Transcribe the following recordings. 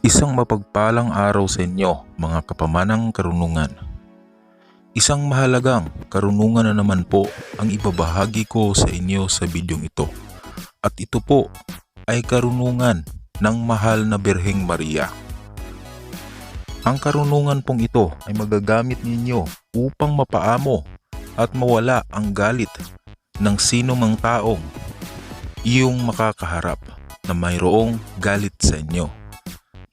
Isang mapagpalang araw sa inyo, mga kapamanang karunungan. Isang mahalagang karunungan na naman po ang ibabahagi ko sa inyo sa bidyong ito. At ito po ay karunungan ng mahal na Birheng Maria. Ang karunungan pong ito ay magagamit ninyo upang mapaamo at mawala ang galit ng sino mang taong iyong makakaharap na mayroong galit sa inyo.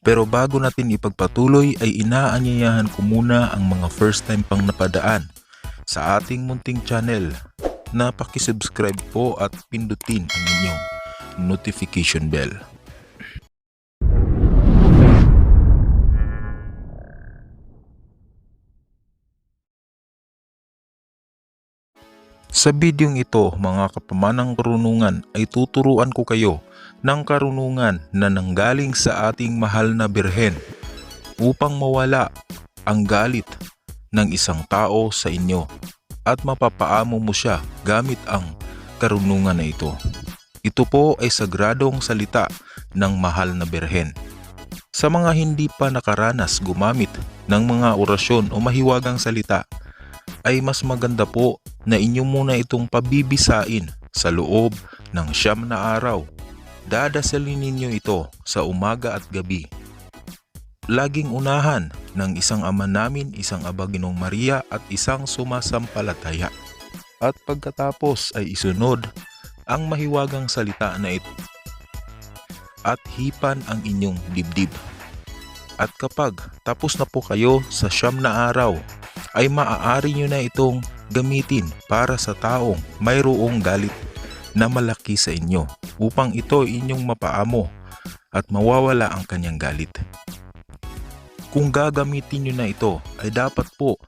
Pero bago natin ipagpatuloy ay inaanyayahan ko muna ang mga first time pang napadaan sa ating munting channel na pakisubscribe po at pindutin ang inyong notification bell. Sa bidyong ito, mga kapamanang karunungan, ay tuturuan ko kayo ng karunungan na nanggaling sa ating mahal na Birhen upang mawala ang galit ng isang tao sa inyo at mapapaamo mo siya gamit ang karunungan na ito. Ito po ay sagradong salita ng mahal na Birhen. Sa mga hindi pa nakaranas gumamit ng mga orasyon o mahiwagang salita, ay mas maganda po na inyo muna itong pabibisain sa loob ng 9 na araw. Dadasalin ninyo ito sa umaga at gabi. Laging unahan ng isang Ama Namin, isang Aba Ginoong Maria at isang sumasampalataya. At pagkatapos ay isunod ang mahiwagang salita na ito at hipan ang inyong dibdib. At kapag tapos na po kayo sa 9 na araw, ay maaari nyo na itong gamitin para sa taong mayroong galit na malaki sa inyo upang ito inyong mapaamo at mawawala ang kanyang galit. Kung gagamitin nyo na ito, ay dapat po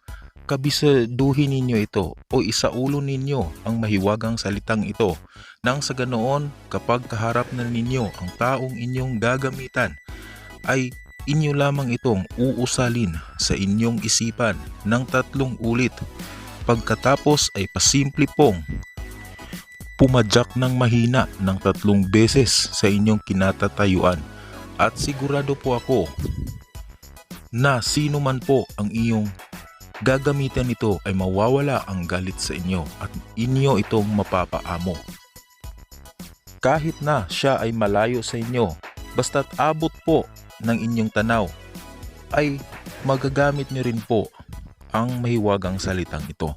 kabisaduhin ninyo ito o isaulo ninyo ang mahiwagang salitang ito nang sa ganoon kapag kaharap na ninyo ang taong inyong gagamitan ay inyo lamang itong uusalin sa inyong isipan ng 3 ulit. Pagkatapos ay pasimple pong pumadyak ng mahina ng 3 beses sa inyong kinatatayuan. At sigurado po ako na sino man po ang iyong gagamitan nito ay mawawala ang galit sa inyo at inyo itong mapapaamo. Kahit na siya ay malayo sa inyo, basta't abot po ng inyong tanaw, ay magagamit nyo rin po ang mahiwagang salitang ito.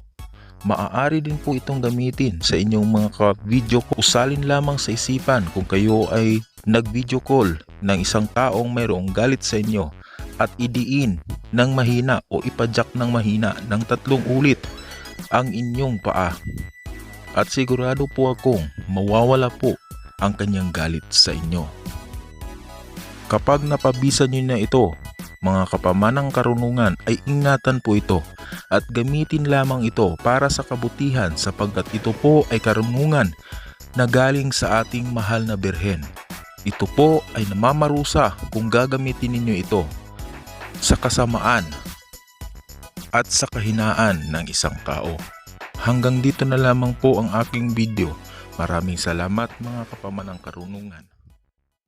Maaari din po itong gamitin sa inyong mga video call. Usalin lamang sa isipan kung kayo ay nag-video call ng isang taong mayroong galit sa inyo at idiin ng mahina o ipadyak ng mahina ng 3 ulit ang inyong paa. At sigurado po akong mawawala po ang kanyang galit sa inyo. Kapag napabisan nyo na ito, mga kapamanang karunungan, ay ingatan po ito at gamitin lamang ito para sa kabutihan sapagkat ito po ay karunungan na galing sa ating mahal na Birhen. Ito po ay namamarusa kung gagamitin ninyo ito sa kasamaan at sa kahinaan ng isang tao. Hanggang dito na lamang po ang aking video. Maraming salamat mga kapamanang karunungan.